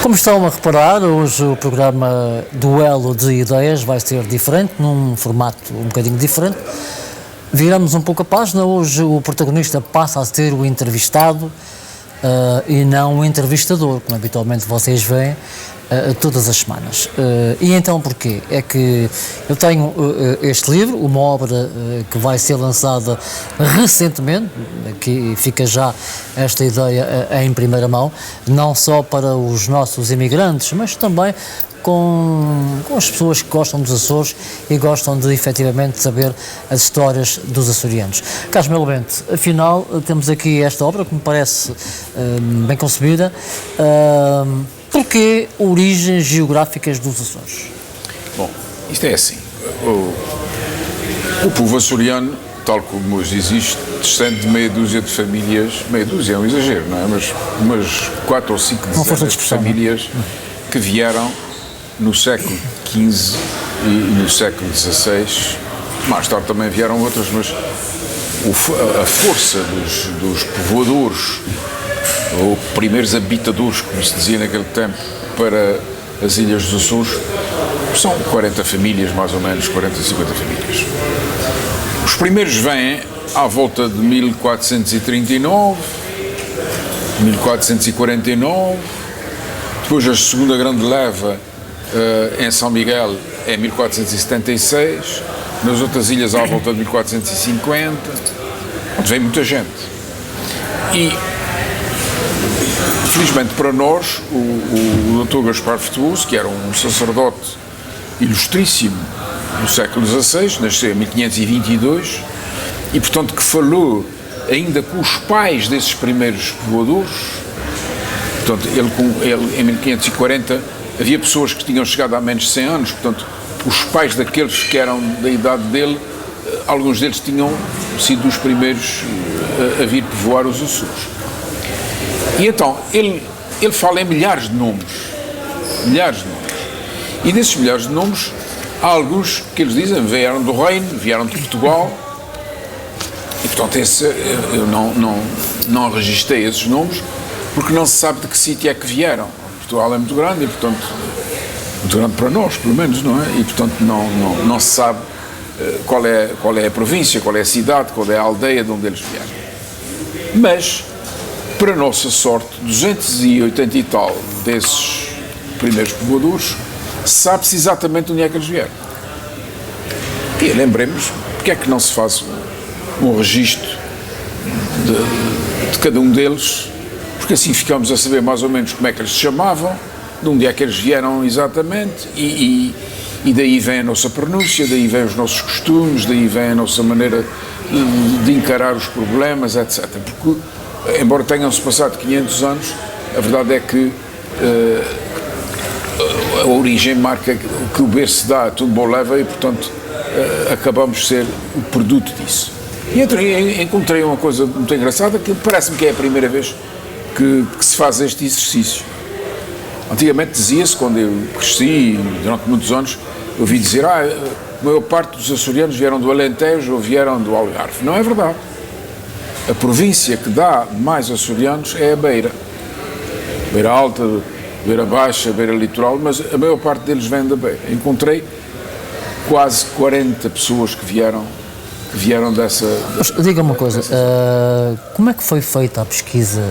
Como estão a reparar, hoje o programa Duelo de Ideias vai ser diferente, num formato um bocadinho diferente. Viramos um pouco a página, hoje o protagonista passa a ser o entrevistado e não o entrevistador, como habitualmente vocês veem todas as semanas. E então porquê? É que eu tenho este livro, uma obra que vai ser lançada recentemente, que fica já esta ideia em primeira mão, não só para os nossos imigrantes, mas também com as pessoas que gostam dos Açores e gostam de efetivamente saber as histórias dos açorianos. Carlos Melo Bento, afinal temos aqui esta obra que me parece bem concebida. Porquê origens geográficas dos Açores? Bom, isto é assim, o povo açoriano, tal como hoje existe, descende de meia dúzia de famílias, meia dúzia é um exagero, não é? Mas umas 4 ou 5 dezenas de famílias que vieram no século XV e no século XVI, mais tarde também vieram outras, mas a força dos povoadores, ou primeiros habitadores, como se dizia naquele tempo, para as Ilhas dos Açores, são 40 famílias, mais ou menos, 40, 50 famílias. Os primeiros vêm à volta de 1439, 1449, depois a segunda grande leva em São Miguel é 1476, nas outras ilhas à volta de 1450, onde vem muita gente. E, felizmente para nós, o Dr. Gaspar Frutuoso, que era um sacerdote ilustríssimo do século XVI, nasceu em 1522, e portanto que falou ainda com os pais desses primeiros povoadores. Portanto, ele em 1540 havia pessoas que tinham chegado há menos de 100 anos, portanto, os pais daqueles que eram da idade dele, alguns deles tinham sido os primeiros a vir povoar os Açores. E então, ele fala em milhares de nomes. E desses milhares de nomes, há alguns que eles dizem vieram do Reino, vieram de Portugal, e portanto eu não registrei esses nomes, porque não se sabe de que sítio é que vieram. Portugal é muito grande e, portanto, muito grande para nós, pelo menos, não é? E, portanto, não se sabe qual é a província, qual é a cidade, qual é a aldeia de onde eles vieram. Mas, para a nossa sorte, 280 e tal desses primeiros povoadores, sabe-se exatamente onde é que eles vieram. E lembremos, porque é que não se faz um registro de cada um deles, porque assim ficamos a saber mais ou menos como é que eles se chamavam, de onde é que eles vieram exatamente, e daí vem a nossa pronúncia, daí vem os nossos costumes, daí vem a nossa maneira de encarar os problemas, etc. Porque, embora tenham-se passado 500 anos, a verdade é que a origem marca que o berço dá, tudo bom leva, e portanto acabamos de ser o produto disso. E encontrei uma coisa muito engraçada, que parece-me que é a primeira vez que se faz este exercício. Antigamente dizia-se, quando eu cresci, durante muitos anos, eu ouvi dizer, a maior parte dos açorianos vieram do Alentejo ou vieram do Algarve. Não é verdade. A província que dá mais açorianos é a Beira. Beira Alta, Beira Baixa, Beira Litoral, mas a maior parte deles vem da Beira. Encontrei quase 40 pessoas que vieram dessa... Mas diga-me uma coisa, como é que foi feita a pesquisa?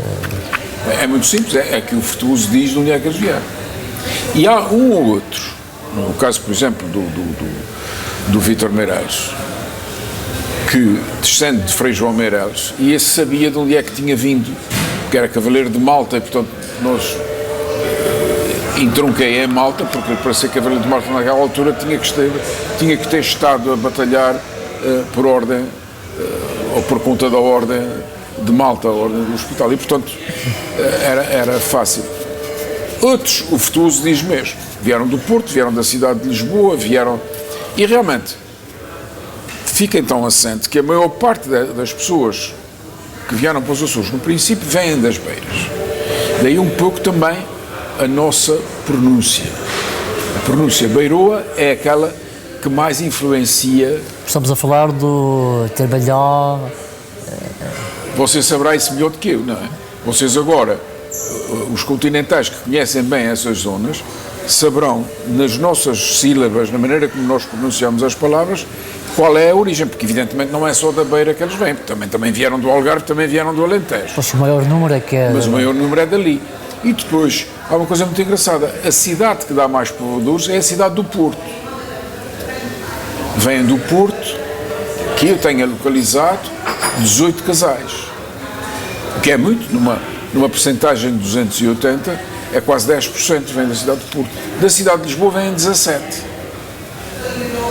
É muito simples, é que o Frutuoso diz de onde é que eles vieram. E há um ou outro, no caso, por exemplo, do Vítor Meireles, que descende de Frei João Meireles, e esse sabia de onde é que tinha vindo, que era cavaleiro de Malta, e portanto nós entronquei em Malta, porque para ser cavaleiro de Malta naquela altura tinha que ter estado a batalhar por ordem, ou por conta da ordem de Malta, a ordem do hospital, e portanto era fácil. Outros, o Frutuoso diz mesmo, vieram do Porto, vieram da cidade de Lisboa, e realmente fica então assente que a maior parte das pessoas que vieram para os Açores, no princípio, vêm das Beiras. Daí um pouco também a nossa pronúncia. A pronúncia beiroa é aquela que mais influencia. Estamos a falar do Trabalhó. Você saberá isso melhor do que eu, não é? Vocês agora os continentais que conhecem bem essas zonas saberão, nas nossas sílabas, na maneira como nós pronunciamos as palavras, qual é a origem, porque evidentemente não é só da Beira que eles vêm, porque também vieram do Algarve, também vieram do Alentejo. Pois o maior número é que é... Mas o maior número é dali. E depois, há uma coisa muito engraçada, a cidade que dá mais povoadores é a cidade do Porto. Vêm do Porto, que eu tenho localizado 18 casais, o que é muito, numa percentagem de 280, é quase 10% vem da cidade do Porto. Da cidade de Lisboa vêm 17.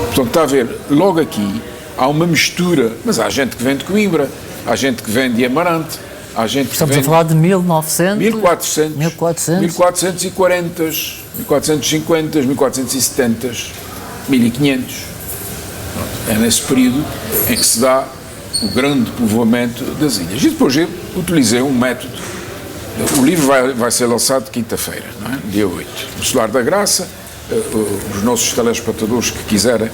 Portanto, está a ver, logo aqui há uma mistura, mas há gente que vem de Coimbra, há gente que vem de Amarante, há gente que Estamos vem a falar de 1900... 1400, 1440, 1450, 1470, 1500. É nesse período em que se dá o grande povoamento das ilhas. E depois eu utilizei um método. O livro vai ser lançado quinta-feira, não é? Dia 8, no Solar da Graça. Os nossos telespectadores que quiserem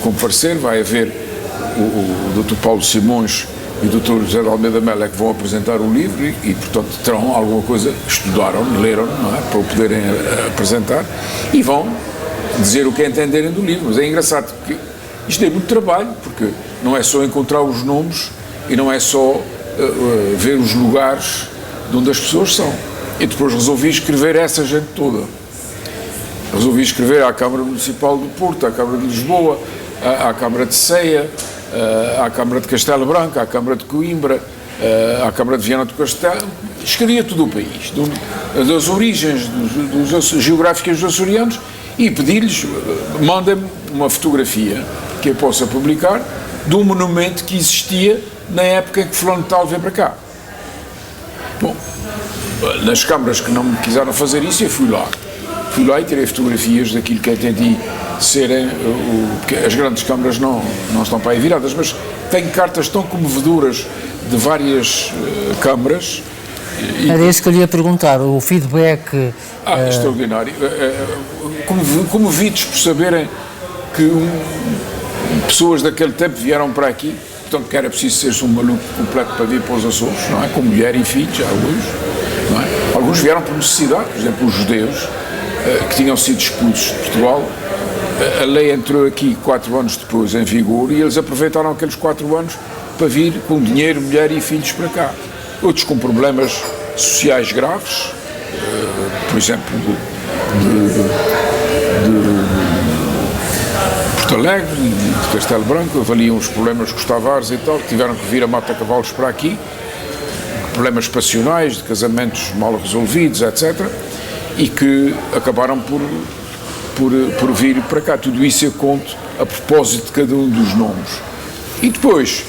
comparecer, vai haver o Dr. Paulo Simões e o Dr. José de Almeida Melo que vão apresentar o livro e, portanto, terão alguma coisa, estudaram, leram, não é? Para o poderem apresentar e vão dizer o que entenderem do livro. Mas é engraçado porque isto é muito trabalho, porque não é só encontrar os nomes e não é só ver os lugares de onde as pessoas são. E depois resolvi escrever essa gente toda. Resolvi escrever à Câmara Municipal do Porto, à Câmara de Lisboa, à Câmara de Ceia, à Câmara de Castelo Branco, à Câmara de Coimbra, à Câmara de Viana do Castelo. Escrevia todo o país, das origens geográficas dos açorianos e pedi-lhes, mandem-me uma fotografia que eu possa publicar de um monumento que existia na época em que fulano de tal veio para cá. Bom, nas câmaras que não me quiseram fazer isso, eu fui lá e tirei fotografias daquilo que entendi serem, porque as grandes câmaras não estão para aí viradas, mas tenho cartas tão comovedoras de várias câmaras. Era isso que eu lhe ia perguntar, o feedback... Extraordinário. Comovidos por saberem que pessoas daquele tempo vieram para aqui, portanto que era preciso ser-se um maluco completo para vir para os Açores, não é? Com mulher e filhos, alguns, não é? Alguns vieram por necessidade, por exemplo, os judeus, que tinham sido expulsos de Portugal. A lei entrou aqui 4 anos depois em vigor e eles aproveitaram aqueles 4 anos para vir com dinheiro, mulher e filhos para cá. Outros com problemas sociais graves, por exemplo, de Porto Alegre, de Castelo Branco, avaliam os problemas com os Tavares e tal, que tiveram que vir a mata-cavalos para aqui, problemas passionais, de casamentos mal resolvidos, etc., e que acabaram por vir para cá. Tudo isso eu conto a propósito de cada um dos nomes. E depois,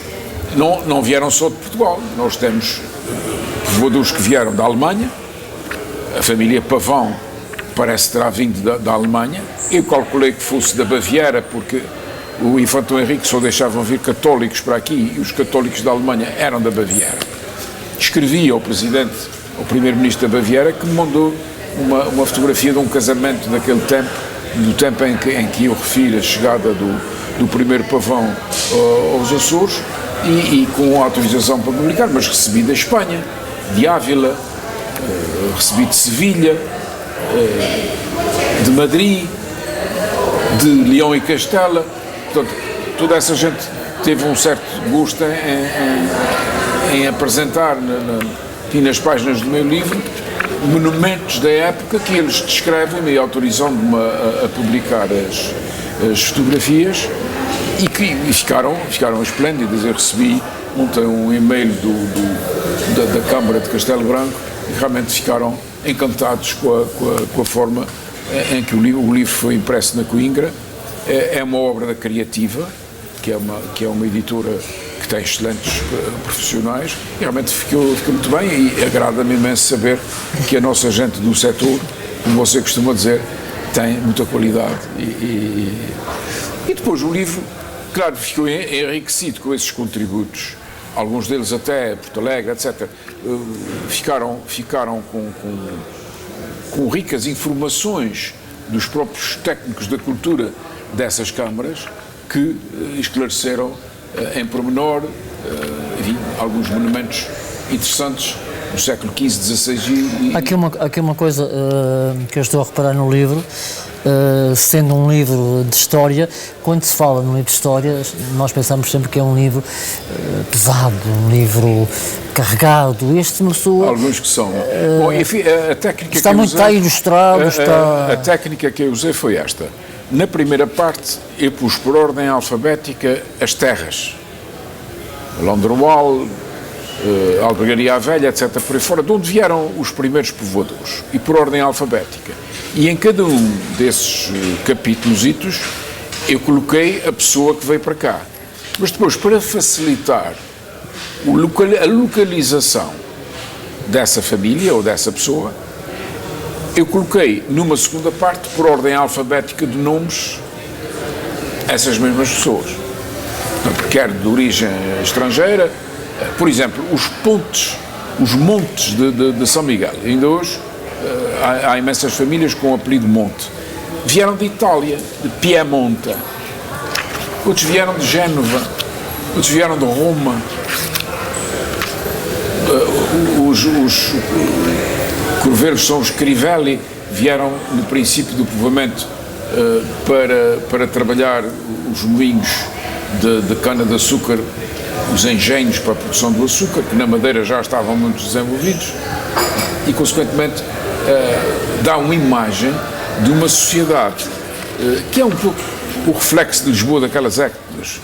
não vieram só de Portugal, nós temos povoadores que vieram da Alemanha, a família Pavão parece que terá vindo da Alemanha, eu calculei que fosse da Baviera, porque o Infante Henrique só deixavam vir católicos para aqui, e os católicos da Alemanha eram da Baviera. Escrevi ao presidente, ao primeiro-ministro da Baviera, que me mandou uma fotografia de um casamento daquele tempo, do tempo em que eu refiro a chegada do primeiro Pavão aos Açores, e com autorização para publicar, mas recebi da Espanha, de Ávila, recebi de Sevilha, de Madrid, de Leão e Castela. Portanto, toda essa gente teve um certo gosto em apresentar nas páginas do meu livro monumentos da época que eles descrevem e autorizam-me a publicar as fotografias e ficaram esplêndidas. Eu recebi ontem um e-mail da Câmara de Castelo Branco e realmente ficaram encantados com a forma em que o livro foi impresso na Coimbra. É uma obra criativa, que é uma editora que tem excelentes profissionais, e realmente ficou muito bem, e agrada-me imenso saber que a nossa gente do setor, como você costuma dizer, tem muita qualidade. E depois o livro, claro, ficou enriquecido com esses contributos, alguns deles até Porto Alegre, etc., ficaram com ricas informações dos próprios técnicos da cultura dessas câmaras, que esclareceram em pormenor, enfim, alguns monumentos interessantes no século XV, XVI e... Há aqui uma coisa que eu estou a reparar no livro, sendo um livro de história, quando se fala num livro de história, nós pensamos sempre que é um livro pesado, um livro carregado. Este começou... Alguns que são. Bom, enfim, a técnica está que eu muito usei, ilustrado, a técnica que eu usei foi esta. Na primeira parte, eu pus por ordem alfabética as terras. Londroal, Albergaria à Velha, etc., por aí fora, de onde vieram os primeiros povoadores, e por ordem alfabética. E em cada um desses capítulos, eu coloquei a pessoa que veio para cá. Mas depois, para facilitar a localização dessa família ou dessa pessoa, eu coloquei numa segunda parte, por ordem alfabética de nomes, essas mesmas pessoas. Portanto, quer de origem estrangeira, por exemplo, os montes de São Miguel. Ainda hoje há imensas famílias com o apelido Monte. Vieram de Itália, de Piemonte. Outros vieram de Génova, outros vieram de Roma. Os corveiros são os Crivelli, vieram no princípio do povoamento para trabalhar os moinhos de cana-de-açúcar, os engenhos para a produção do açúcar, que na Madeira já estavam muito desenvolvidos, e consequentemente dá uma imagem de uma sociedade que é um pouco o reflexo de Lisboa daquelas épocas,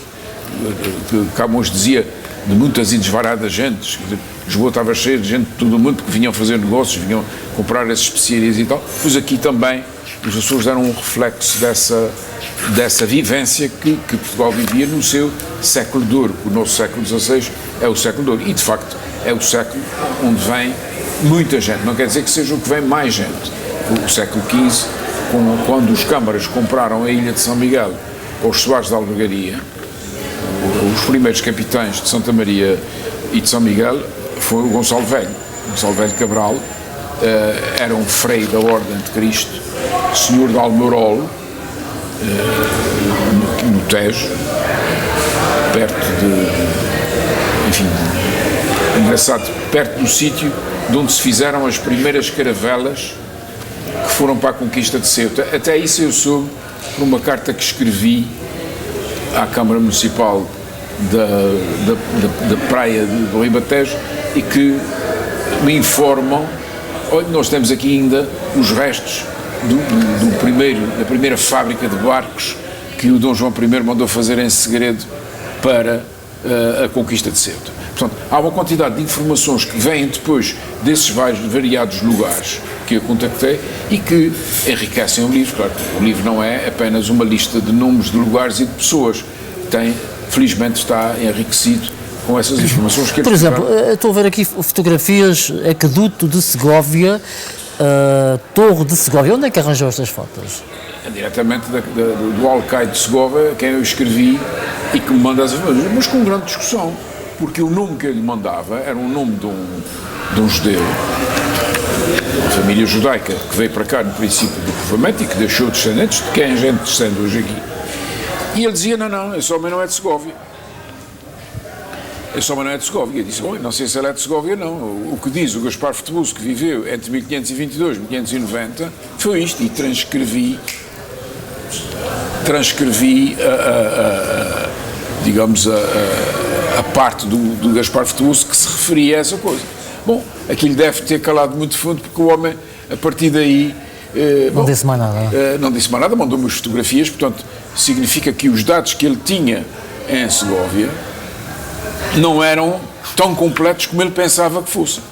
que Camões dizia, de muitas e desvaradas gentes. Lisboa estava cheia de gente de todo o mundo que vinham fazer negócios, vinham comprar as especiarias e tal. Pois aqui também os Açores deram um reflexo dessa vivência que Portugal vivia no seu século de ouro. O nosso século XVI é o século de ouro. E, de facto, é o século onde vem muita gente. Não quer dizer que seja o que vem mais gente. O século XV, quando os câmaras compraram a ilha de São Miguel aos Soares de Albergaria, os primeiros capitães de Santa Maria e de São Miguel foi o Gonçalo Velho. Gonçalo Velho Cabral era um frei da Ordem de Cristo, senhor de Almeurol, no Tejo, perto de, enfim, engraçado, perto do sítio de onde se fizeram as primeiras caravelas que foram para a conquista de Ceuta. Até isso eu soube por uma carta que escrevi à Câmara Municipal da Praia do Ribatejo e que me informam, olha, nós temos aqui ainda os restos da primeira fábrica de barcos que o Dom João I mandou fazer em segredo para a conquista de Ceuta. Portanto, há uma quantidade de informações que vêm depois desses variados lugares que eu contactei e que enriquecem o livro. Claro, o livro não é apenas uma lista de nomes de lugares e de pessoas. Felizmente está enriquecido com essas informações que... Por exemplo, estou a ver aqui fotografias, Aqueduto de Segóvia, Torre de Segóvia. Onde é que arranjou estas fotos? É diretamente do alcaide de Segóvia, a quem eu escrevi e que me manda as informações, mas com grande discussão, porque o nome que eu lhe mandava era um nome de um judeu, uma família judaica que veio para cá no princípio do povoamento e que deixou descendentes, de quem a gente descende hoje aqui. E ele dizia, não, esse homem não é de Segóvia. Esse homem não é de Segóvia. Eu disse, bom, não sei se ele é de Segóvia ou não. O que diz o Gaspar Furtebus, que viveu entre 1522 e 1590, foi isto, e transcrevi digamos, a parte do Gaspar Furtebus que se referia a essa coisa. Bom, aquilo deve ter calado muito fundo, porque o homem, a partir daí... Não disse mais nada. Não disse mais nada, mandou-me as fotografias, portanto, significa que os dados que ele tinha em Segóvia não eram tão completos como ele pensava que fossem.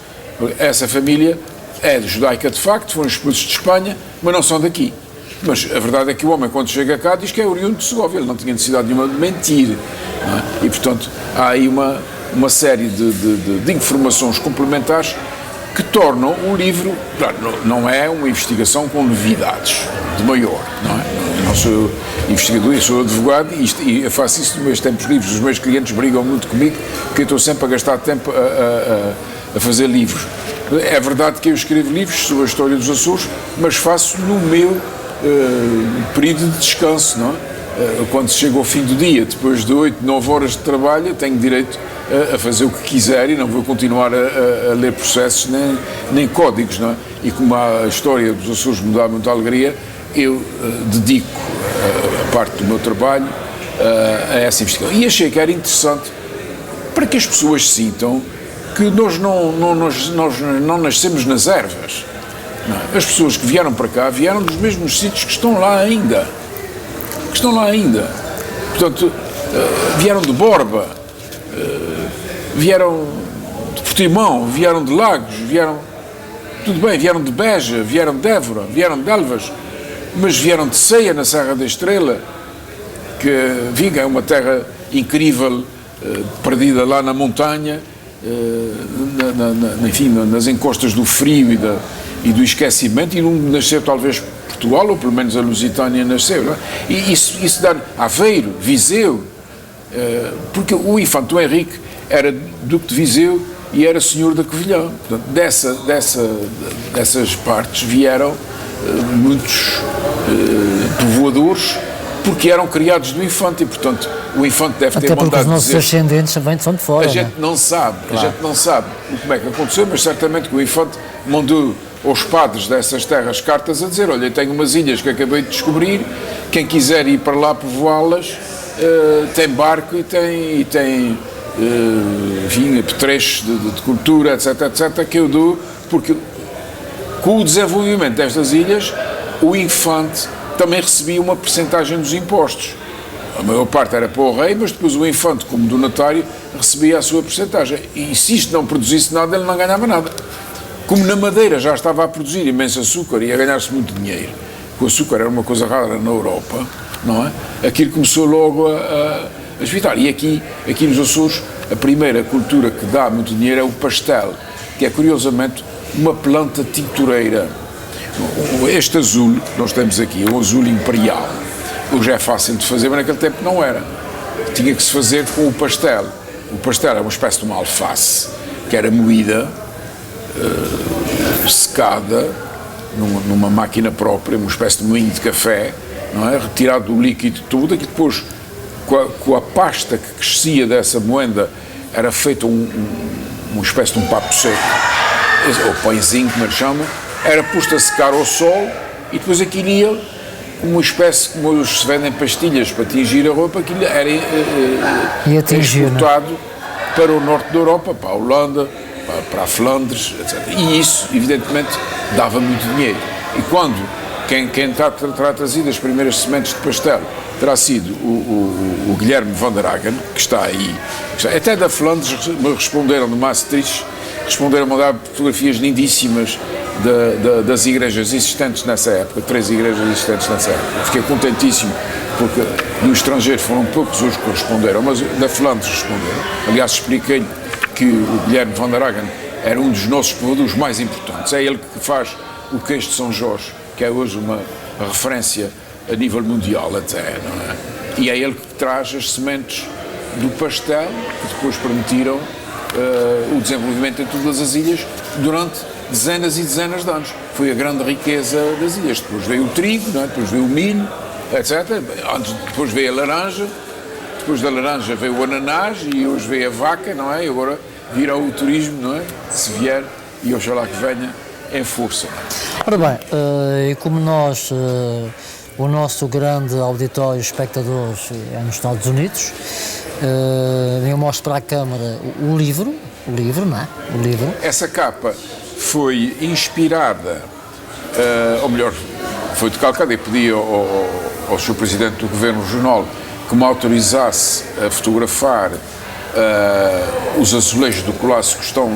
Essa família é judaica de facto, foram expulsos de Espanha, mas não são daqui. Mas a verdade é que o homem, quando chega cá, diz que é oriundo de Segóvia, ele não tinha necessidade nenhuma de mentir. Não é? E, portanto, há aí uma série de informações complementares que tornam o livro, claro, não é uma investigação com novidades de maior, não é? Eu não sou investigador, eu sou advogado e eu faço isso nos meus tempos livres. Os meus clientes brigam muito comigo porque eu estou sempre a gastar tempo a fazer livros. É verdade que eu escrevo livros sobre a história dos Açores, mas faço no meu período de descanso, não é? Quando se chega ao fim do dia, depois de 8, 9 horas de trabalho, eu tenho direito a fazer o que quiser e não vou continuar a ler processos nem códigos, não é? E como a história dos Açores me dá muita alegria, eu dedico a parte do meu trabalho a essa investigação. E achei que era interessante para que as pessoas sintam que nós não nascemos nas ervas. Não é? As pessoas que vieram para cá vieram dos mesmos sítios que estão lá ainda. Portanto, vieram de Borba, vieram de Portimão, vieram de Lagos, vieram de Beja, vieram de Évora, vieram de Elvas, mas vieram de Ceia, na Serra da Estrela, que Viga é uma terra incrível, perdida lá na montanha, enfim, nas encostas do frio e do esquecimento, e não nasceu talvez Portugal, ou pelo menos a Lusitânia nasceu, não é? E isso dá Aveiro, Viseu, porque o infante Dom Henrique era duque de Viseu e era senhor da Covilhã. Portanto, dessas partes vieram muitos povoadores, porque eram criados do infante, e portanto o infante deve ter mandado dizer... Até porque os nossos ascendentes também são de fora. A gente não sabe, claro. A gente não sabe como é que aconteceu, mas certamente que o infante mandou aos padres dessas terras cartas a dizer: olha, eu tenho umas ilhas que acabei de descobrir, quem quiser ir para lá povoá-las, tem barco e tem apetrechos de cultura, etc, que eu dou, porque com o desenvolvimento destas ilhas, o infante também recebia uma percentagem dos impostos. A maior parte era para o rei, mas depois o infante, como donatário, recebia a sua percentagem. E se isto não produzisse nada, ele não ganhava nada. Como na Madeira já estava a produzir imenso açúcar e a ganhar-se muito dinheiro, o açúcar era uma coisa rara na Europa, não é? Aquilo começou logo a esvitar. E aqui nos Açores, a primeira cultura que dá muito dinheiro é o pastel, que é, curiosamente, uma planta tintureira. Este azul que nós temos aqui é um azul imperial. Hoje é fácil de fazer, mas naquele tempo não era. Tinha que se fazer com o pastel. O pastel era uma espécie de uma alface que era moída, secada numa máquina própria, uma espécie de moinho de café, não é? Retirado o líquido todo, que depois com a pasta que crescia dessa moenda era feita uma espécie de um papo seco, ou pãezinho, como eles chamam, era posto a secar ao sol e depois aquilo ia uma espécie, como se vendem pastilhas para tingir a roupa, aquilo era exportado para o norte da Europa, para a Holanda, para a Flandres, etc. E isso, evidentemente, dava muito dinheiro. E quando quem terá trazido as primeiras sementes de pastel terá sido o Guilherme van der Hagen, que está aí, até da Flandres me responderam, de Maastricht, responderam a mandar fotografias lindíssimas das igrejas existentes nessa época, 3 igrejas existentes nessa época. Fiquei contentíssimo, porque no estrangeiro foram poucos os que responderam, mas da Flandres responderam. Aliás, expliquei-lhe que o Guilherme van der Hagen era um dos nossos povoadores mais importantes. É ele que faz o queijo de São Jorge, que é hoje uma referência a nível mundial até, não é? E é ele que traz as sementes do pastel, que depois permitiram o desenvolvimento em todas as ilhas durante dezenas e dezenas de anos. Foi a grande riqueza das ilhas. Depois veio o trigo, não é? Depois veio o milho, etc. Depois veio a laranja, depois da laranja veio o ananás e hoje veio a vaca, não é? E agora virá o turismo, não é? Se vier, e oxalá que venha em força. Ora bem, e como nós, o nosso grande auditório espectadores é nos Estados Unidos, eu mostro para a Câmara o livro, não é? O livro. Essa capa foi inspirada, ou melhor, foi decalcada, e pedi ao Sr. Presidente do Governo Regional que me autorizasse a fotografar os azulejos do Colasso que estão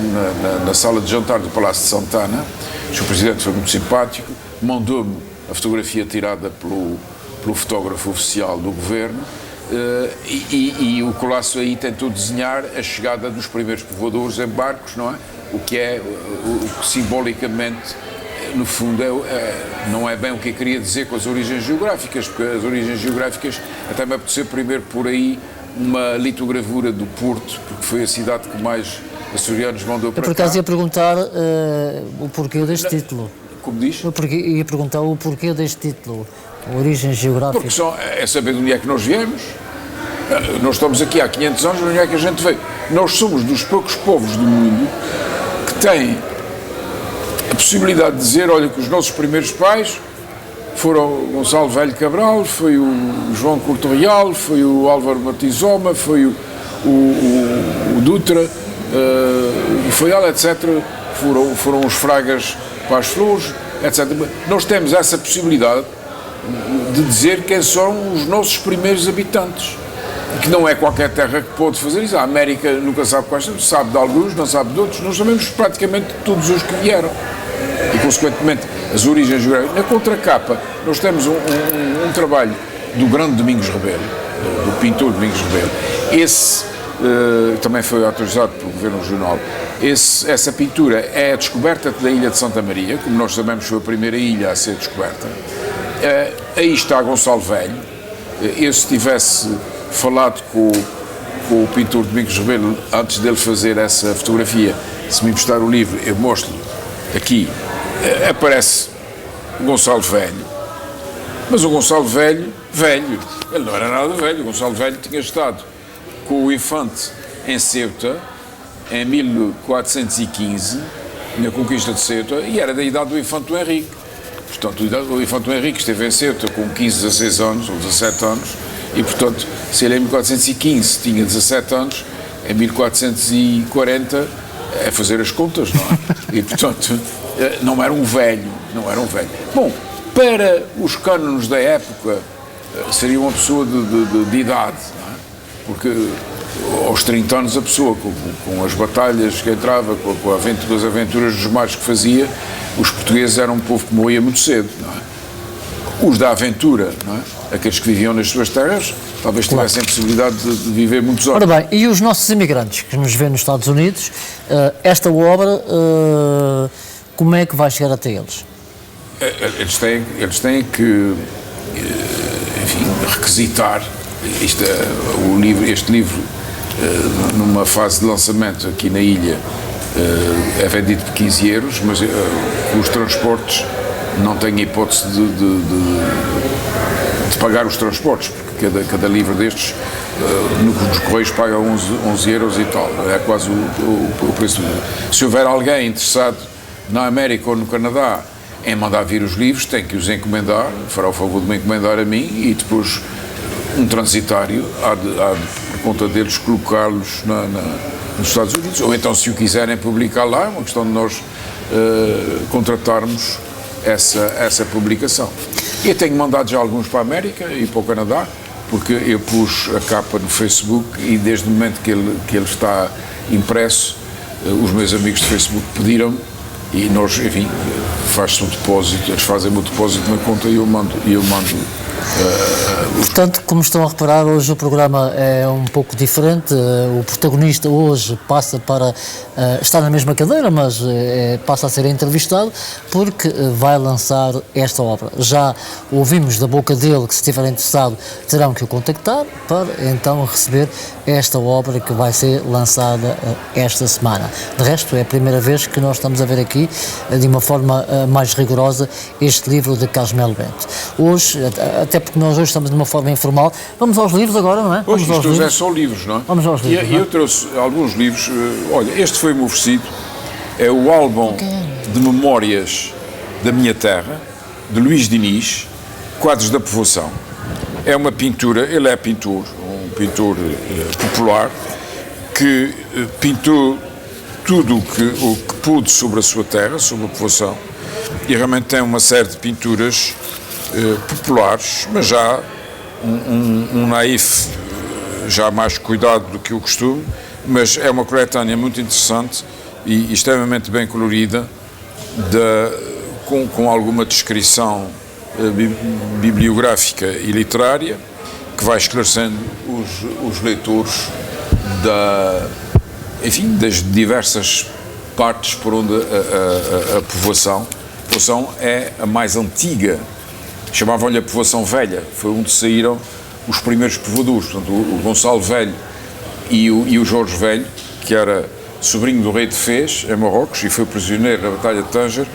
na sala de jantar do Palácio de Santana. O Sr. Presidente foi muito simpático, mandou-me a fotografia tirada pelo fotógrafo oficial do Governo, e o Colasso aí tentou desenhar a chegada dos primeiros povoadores em barcos, não é? O que é, o que simbolicamente, no fundo, não é bem o que eu queria dizer com as origens geográficas, porque as origens geográficas até me apeteceu primeiro por aí uma litogravura do Porto, porque foi a cidade que mais açorianos mandou para cá. Eu por acaso ia perguntar o porquê deste título. Como diz? Ia perguntar o porquê deste título, a origem geográfica. Porque é saber de onde é que nós viemos, Nós estamos aqui há 500 anos, onde é que a gente veio? Nós somos dos poucos povos do mundo que têm a possibilidade de dizer, olha, que os nossos primeiros pais foram o Gonçalo Velho Cabral, foi o João Couto Real, foi o Álvaro Matizoma, foi o Dutra, o Feial, etc. Foram os Fragas para as Flores, etc. Nós temos essa possibilidade de dizer quem são os nossos primeiros habitantes, que não é qualquer terra que pode fazer isso. A América nunca sabe quais são, sabe de alguns, não sabe de outros, nós sabemos praticamente todos os que vieram. E, consequentemente, as origens geográficas. Na contracapa, nós temos um trabalho do grande Domingos Rebelo, do pintor Domingos Rebelo. Esse também foi autorizado pelo Governo Regional. Essa pintura é a descoberta da Ilha de Santa Maria, como nós sabemos, foi a primeira ilha a ser descoberta. Aí está Gonçalo Velho. Eu, se tivesse falado com o pintor Domingos Rebelo antes dele fazer essa fotografia, se me emprestar o livro, eu mostro-lhe aqui, aparece o Gonçalo Velho, mas o Gonçalo Velho, ele não era nada velho. O Gonçalo Velho tinha estado com o infante em Ceuta em 1415, na conquista de Ceuta, e era da idade do infante do Henrique. Portanto, o infante do Henrique esteve em Ceuta com 15, 16 anos, ou 17 anos, e, portanto, se ele em 1415 tinha 17 anos, em 1440 é fazer as contas, não é? E, portanto, não era um velho. Bom, para os cânones da época, seria uma pessoa de idade, não é? Porque aos 30 anos a pessoa, com as batalhas que entrava, com as aventuras dos mares que fazia, os portugueses eram um povo que morria muito cedo, não é? Os da aventura, não é? Aqueles que viviam nas suas terras, talvez tivessem a possibilidade de viver muitos anos. Ora bem, e os nossos imigrantes que nos vêem nos Estados Unidos, esta obra, como é que vai chegar até eles? Eles têm que, enfim, requisitar este livro numa fase de lançamento aqui na ilha. É vendido por 15 euros, mas os transportes não têm hipótese de pagar os transportes, porque cada livro destes nos Correios paga 11 euros e tal, é quase o preço. Se houver alguém interessado na América ou no Canadá em mandar vir os livros, tem que os encomendar, fará o favor de me encomendar a mim, e depois um transitário há de por conta deles, colocá-los nos Estados Unidos, ou então, se o quiserem publicar lá, é uma questão de nós contratarmos essa publicação. Eu tenho mandado já alguns para a América e para o Canadá, porque eu pus a capa no Facebook, e desde o momento que ele está impresso, os meus amigos de Facebook pediram-me, e nós, enfim, faz-se um depósito, eles fazem-me o depósito na conta e eu mando. Portanto, como estão a reparar, hoje o programa é um pouco diferente. O protagonista hoje passa para estar na mesma cadeira, mas passa a ser entrevistado, porque vai lançar esta obra. Já ouvimos da boca dele que, se estiver interessado, terão que o contactar para então receber esta obra que vai ser lançada esta semana. De resto, é a primeira vez que nós estamos a ver aqui, de uma forma mais rigorosa, este livro de Carlos Melo Bento. Hoje, até porque nós hoje estamos de uma forma informal, vamos aos livros agora, não é? Hoje isto é só livros, não é? Vamos aos livros. E eu trouxe alguns livros. Olha, este foi-me oferecido, é o álbum de memórias da minha terra, de Luís Diniz, Quadros da Povoação. É uma pintura, ele é pintor, um pintor popular, que pintou tudo o que pôde sobre a sua terra, sobre a povoação, e realmente tem uma série de pinturas populares, mas já um naif, já mais cuidado do que o costume, mas é uma coletânea muito interessante e extremamente bem colorida, com alguma descrição bibliográfica e literária, que vai esclarecendo os leitores das diversas partes por onde a povoação é a mais antiga. Chamavam-lhe a Povoação Velha, foi onde saíram os primeiros povoadores. Portanto, o Gonçalo Velho e o Jorge Velho, que era sobrinho do rei de Fez, em Marrocos, e foi prisioneiro na Batalha de Tanger,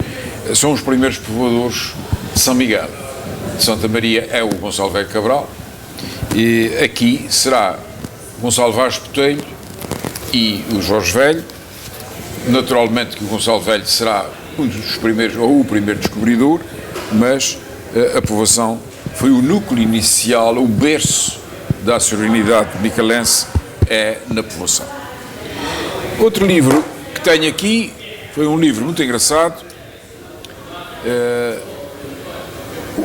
são os primeiros povoadores de São Miguel. De Santa Maria é o Gonçalo Velho Cabral, E aqui será Gonçalo Vaz Botelho e o Jorge Velho. Naturalmente que o Gonçalo Velho será um dos primeiros, ou o primeiro descobridor, mas a povoação foi o núcleo inicial, o berço da serenidade micalense é na povoação. Outro livro que tenho aqui foi um livro muito engraçado.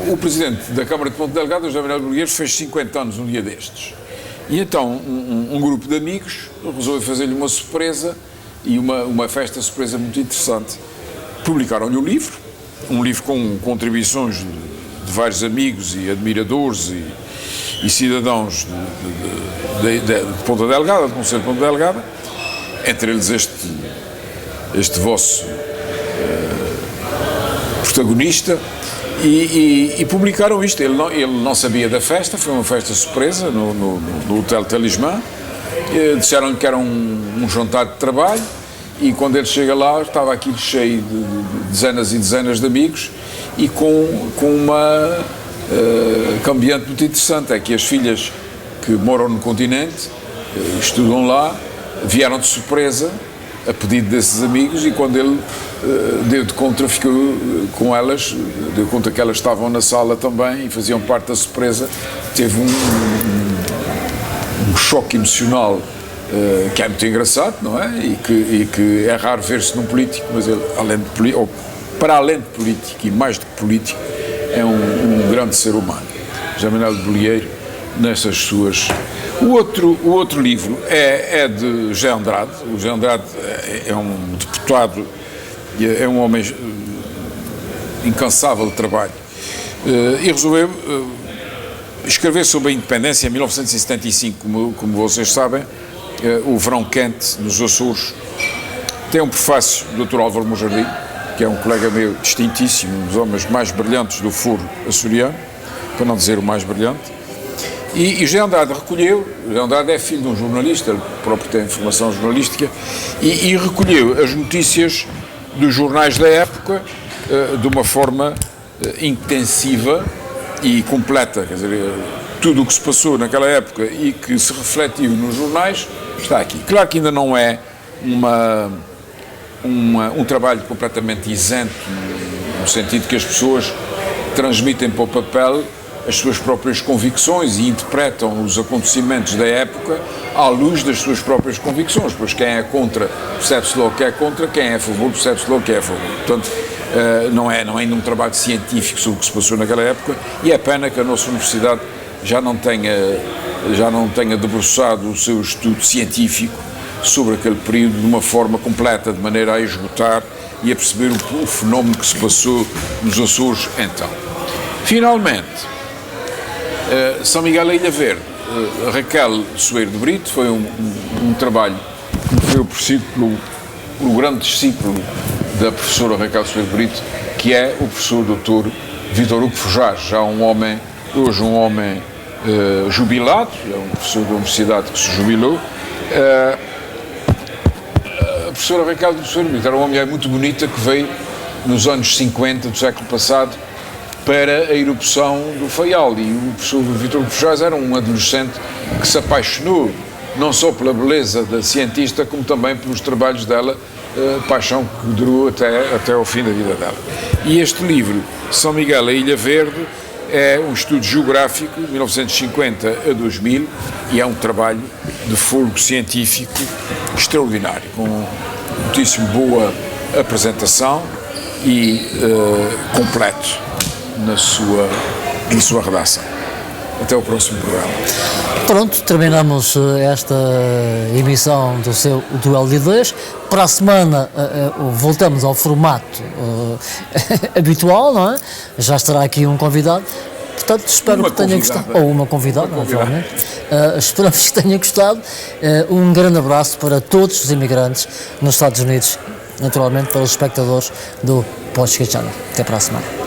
O presidente da Câmara de Ponte Delgado, José Manuel Bolieiro, fez 50 anos um dia destes. E então um grupo de amigos resolveu fazer-lhe uma surpresa e uma festa surpresa muito interessante. Publicaram-lhe um livro com contribuições de vários amigos e admiradores e cidadãos de Ponta Delgada, do Conselho de Ponta Delgada, entre eles este vosso protagonista, e publicaram isto. Ele não sabia da festa, foi uma festa surpresa no Hotel Talismã. Disseram-lhe que era um jantar de trabalho, e quando ele chega lá estava aquilo cheio de dezenas e dezenas de amigos e com uma ambiente muito interessante. É que as filhas que moram no continente, estudam lá, vieram de surpresa a pedido desses amigos, e quando ele deu de conta, ficou com elas, deu conta que elas estavam na sala também e faziam parte da surpresa. Teve um choque emocional que é muito engraçado, não é? E que é raro ver-se num político, mas ele, para além de político e mais do que político, é um grande ser humano. José Manuel Bolieiro, nessas suas... O outro livro é de José Andrade. O José Andrade é um deputado, é um homem incansável de trabalho, e resolveu escrever sobre a independência em 1975, como vocês sabem. O verão quente nos Açores. Tem um prefácio do Dr. Álvaro Monjardim, que é um colega meu distintíssimo, um dos homens mais brilhantes do foro açoriano, para não dizer o mais brilhante. E José Andrade recolheu. José Andrade é filho de um jornalista, ele próprio tem formação jornalística, e recolheu as notícias dos jornais da época de uma forma intensiva e completa. Quer dizer, tudo o que se passou naquela época e que se refletiu nos jornais está aqui. Claro que ainda não é um trabalho completamente isento, no sentido que as pessoas transmitem para o papel as suas próprias convicções e interpretam os acontecimentos da época à luz das suas próprias convicções, pois quem é contra percebe-se logo que é contra, quem é a favor percebe-se logo que é a favor. Portanto, não é ainda um trabalho científico sobre o que se passou naquela época, e é pena que a nossa universidade já não tenha debruçado o seu estudo científico sobre aquele período de uma forma completa, de maneira a esgotar e a perceber o fenómeno que se passou nos Açores então. Finalmente, São Miguel e Ilha Verde, Raquel Soeiro de Brito, foi um trabalho que me foi oferecido pelo grande discípulo da professora Raquel Soeiro de Brito, que é o professor Dr. Vítor Hugo Forjás, já hoje um homem jubilado, é um professor da universidade que se jubilou. A professora Raquel Soeiro de Brito era uma mulher muito bonita que veio nos anos 50 do século passado para a erupção do Faial, e o professor Vítor Hugo Forjás era um adolescente que se apaixonou não só pela beleza da cientista, como também pelos trabalhos dela, paixão que durou até ao fim da vida dela. E este livro, São Miguel e Ilha Verde, é um estudo geográfico de 1950 a 2000 e é um trabalho de fôlego científico extraordinário, com muitíssimo boa apresentação e completo na sua redação. Até o próximo programa. Pronto, terminamos esta emissão do seu Duelo de Ideias. Para a semana voltamos ao formato habitual, não é? Já estará aqui um convidado. Portanto, espero que tenha gostado. Ou uma convidada, naturalmente. Esperamos que tenha gostado. Um grande abraço para todos os imigrantes nos Estados Unidos, naturalmente para os espectadores do Podcast Channel. Até para a semana.